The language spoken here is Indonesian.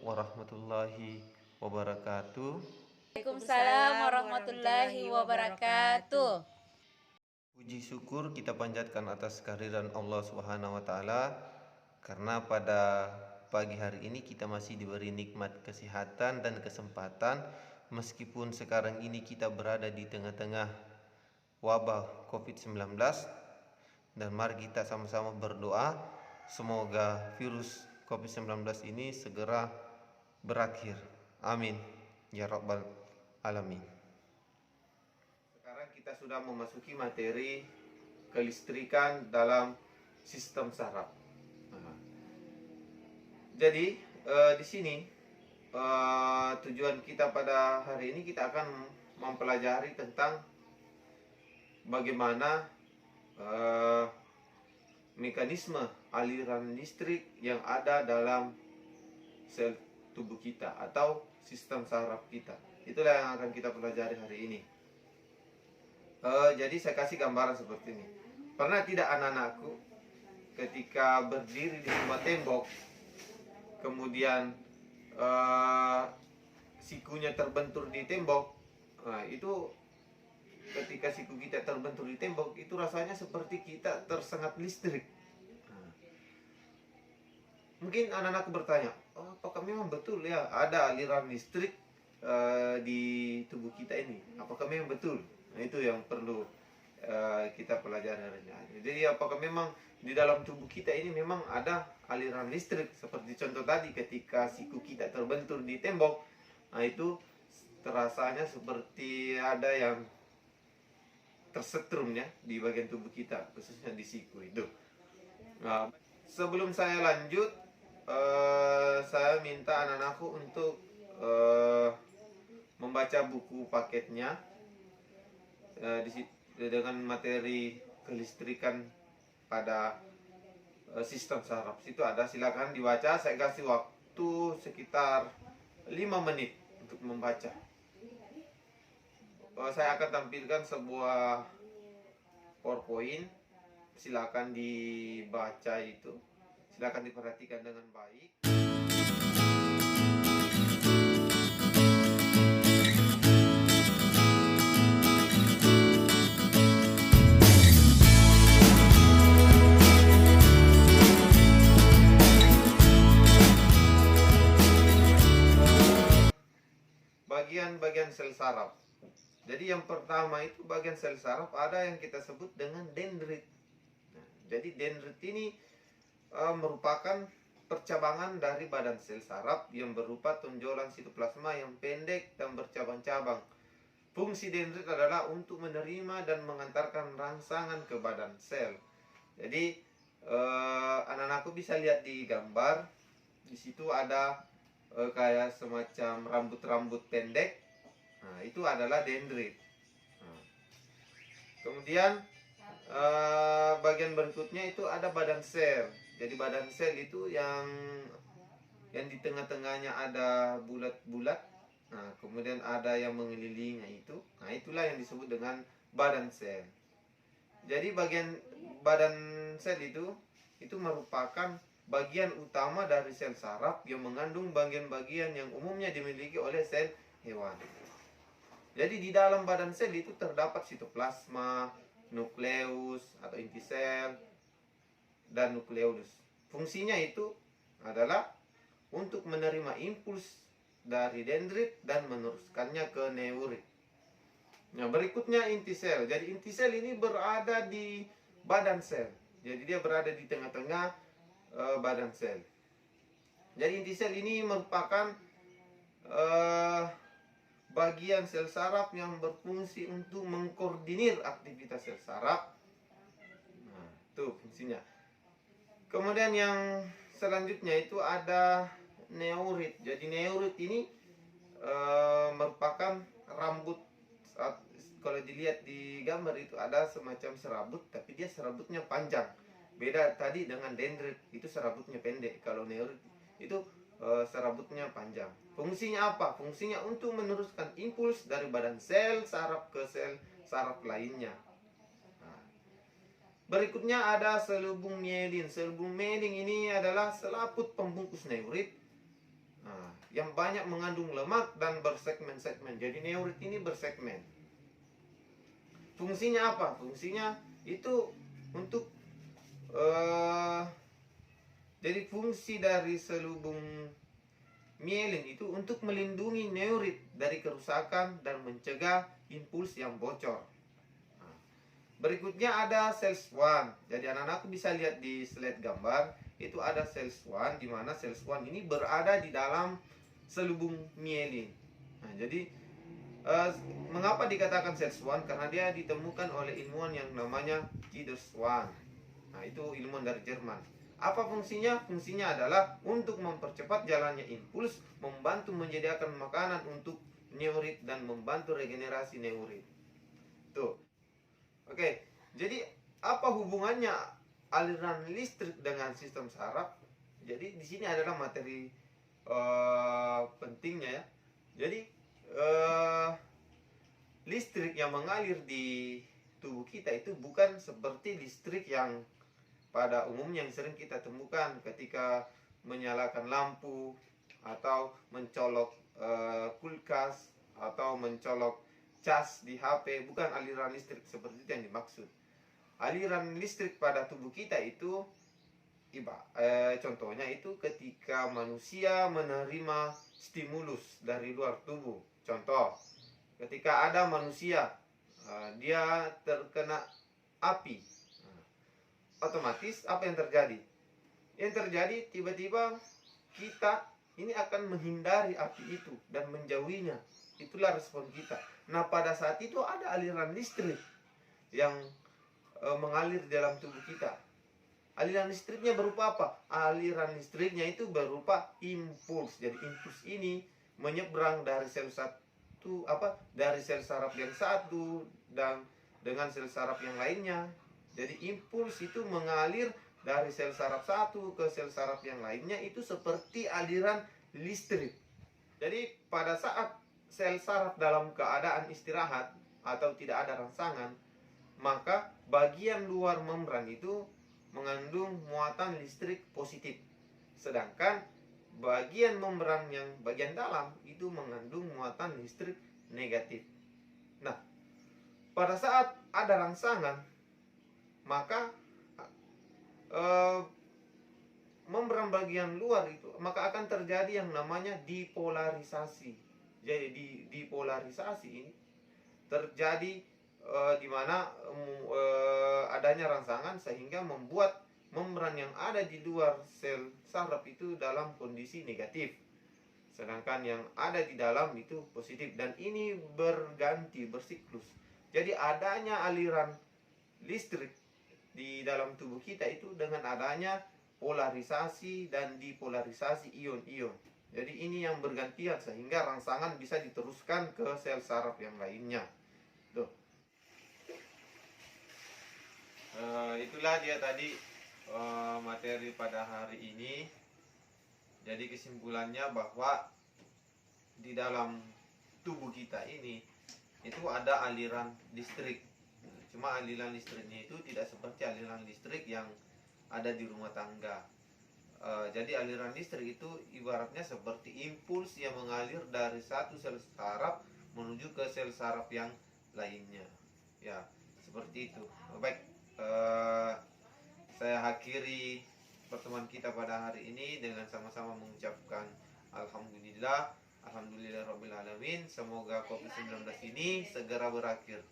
warahmatullahi wabarakatuh. Waalaikumsalam warahmatullahi wabarakatuh. Puji syukur kita panjatkan atas kehadiran Allah Subhanahu wa taala karena pada pagi hari ini kita masih diberi nikmat kesehatan dan kesempatan meskipun sekarang ini kita berada di tengah-tengah wabah COVID-19, dan mari kita sama-sama berdoa semoga virus COVID-19 ini segera berakhir. Amin ya rabbal alamin. Sekarang kita sudah memasuki materi kelistrikan dalam sistem saraf. Jadi di sini tujuan kita pada hari ini kita akan mempelajari tentang bagaimana mekanisme aliran listrik yang ada dalam sel tubuh kita atau sistem saraf kita. Itulah yang akan kita pelajari hari ini. Jadi saya kasih gambaran seperti ini. Pernah tidak anak-anakku ketika berdiri di sebuah tembok, kemudian sikunya terbentur di tembok, itu ketika siku kita terbentur di tembok itu rasanya seperti kita tersengat listrik. Mungkin anak-anakku bertanya, apakah memang betul ya ada aliran listrik di tubuh kita ini? Apakah memang betul? Nah, itu yang perlu kita pelajari hari ini. Jadi apakah memang di dalam tubuh kita ini memang ada aliran listrik seperti contoh tadi ketika siku kita terbentur di tembok, nah itu terasanya seperti ada yang tersetrum ya di bagian tubuh kita, khususnya di siku itu. Nah, sebelum saya lanjut, saya minta anak-anakku untuk membaca buku paketnya dengan materi kelistrikan pada sistem saraf. Situ ada, silakan dibaca. Saya kasih waktu sekitar 5 menit untuk membaca. Saya akan tampilkan sebuah PowerPoint. Silakan dibaca itu. Silakan diperhatikan dengan baik. Bagian-bagian sel saraf. Jadi yang pertama itu bagian sel saraf ada yang kita sebut dengan dendrit. Nah, jadi dendrit ini merupakan percabangan dari badan sel saraf yang berupa tonjolan sitoplasma yang pendek dan bercabang-cabang. Fungsi dendrit adalah untuk menerima dan mengantarkan rangsangan ke badan sel. Jadi anak-anakku bisa lihat di gambar. Di situ ada kayak semacam rambut-rambut pendek. Nah, itu adalah dendrit. Nah, kemudian bagian berikutnya itu ada badan sel. Jadi badan sel itu yang di tengah-tengahnya ada bulat-bulat. Nah, kemudian ada yang mengelilinginya itu. Nah, itulah yang disebut dengan badan sel. Jadi bagian badan sel itu merupakan bagian utama dari sel saraf yang mengandung bagian-bagian yang umumnya dimiliki oleh sel hewan. Jadi di dalam badan sel itu terdapat sitoplasma, nukleus atau inti sel, dan nukleolus. Fungsinya itu adalah untuk menerima impuls dari dendrit dan meneruskannya ke neurit. Nah, berikutnya inti sel. Jadi inti sel ini berada di badan sel. Jadi dia berada di tengah-tengah badan sel. Jadi inti sel ini merupakan bagian sel saraf yang berfungsi untuk mengkoordinir aktivitas sel saraf. Nah, itu fungsinya. Kemudian yang selanjutnya itu ada neurit. Jadi neurit ini merupakan rambut. Kalau dilihat di gambar itu ada semacam serabut, tapi dia serabutnya panjang. Beda tadi dengan dendrit, itu serabutnya pendek. Kalau neurit itu serabutnya panjang. Fungsinya apa? Fungsinya untuk meneruskan impuls dari badan sel saraf ke sel saraf lainnya. Nah, berikutnya ada selubung myelin. Selubung myelin ini adalah selaput pembungkus neurit. Nah, yang banyak mengandung lemak dan bersegmen-segmen. Jadi neurit ini bersegmen. Fungsinya apa? Fungsinya itu untuk jadi fungsi dari selubung mielin itu untuk melindungi neurit dari kerusakan dan mencegah impuls yang bocor. Nah, berikutnya ada SELS1. Jadi anak-anak bisa lihat di slide gambar, itu ada SELS1, di mana SELS1 ini berada di dalam selubung mielin. Nah, jadi mengapa dikatakan SELS1? Karena dia ditemukan oleh ilmuwan yang namanya Giderswan. Nah, itu ilmuwan dari Jerman. Apa fungsinya? Fungsinya adalah untuk mempercepat jalannya impuls, membantu menyediakan makanan untuk neurit dan membantu regenerasi neurit. Tuh. Oke. Jadi apa hubungannya aliran listrik dengan sistem saraf? Jadi di sini adalah materi pentingnya ya. Jadi listrik yang mengalir di tubuh kita itu bukan seperti listrik yang pada umumnya yang sering kita temukan ketika menyalakan lampu atau mencolok kulkas atau mencolok cas di HP. Bukan aliran listrik seperti itu yang dimaksud. Aliran listrik pada tubuh kita itu contohnya itu ketika manusia menerima stimulus dari luar tubuh. Contoh, ketika ada manusia dia terkena api, otomatis apa yang terjadi? Yang terjadi tiba-tiba kita ini akan menghindari api itu dan menjauhinya. Itulah respon kita. Nah, pada saat itu ada aliran listrik yang mengalir di dalam tubuh kita. Aliran listriknya berupa apa? Aliran listriknya itu berupa impuls. Jadi impuls ini menyeberang dari sel dari sel saraf yang satu dan dengan sel saraf yang lainnya. Jadi impuls itu mengalir dari sel saraf satu ke sel saraf yang lainnya, itu seperti aliran listrik. Jadi pada saat sel saraf dalam keadaan istirahat atau tidak ada rangsangan, maka bagian luar membran itu mengandung muatan listrik positif, sedangkan bagian membran yang bagian dalam itu mengandung muatan listrik negatif. Nah, pada saat ada rangsangan, maka membran bagian luar itu maka akan terjadi yang namanya dipolarisasi. Jadi dipolarisasi ini terjadi di mana adanya rangsangan sehingga membuat membran yang ada di luar sel saraf itu dalam kondisi negatif, sedangkan yang ada di dalam itu positif, dan ini berganti, bersiklus. Jadi adanya aliran listrik di dalam tubuh kita itu dengan adanya polarisasi dan dipolarisasi ion-ion. Jadi ini yang bergantian sehingga rangsangan bisa diteruskan ke sel saraf yang lainnya. Tuh. Itulah dia tadi materi pada hari ini. Jadi kesimpulannya bahwa di dalam tubuh kita ini itu ada aliran listrik. Cuma aliran listriknya itu tidak seperti aliran listrik yang ada di rumah tangga. Jadi aliran listrik itu ibaratnya seperti impuls yang mengalir dari satu sel saraf menuju ke sel saraf yang lainnya. Ya, seperti itu. Baik, saya akhiri pertemuan kita pada hari ini dengan sama-sama mengucapkan Alhamdulillah, Alhamdulillahirabbil alamin. Semoga COVID-19 ini segera berakhir.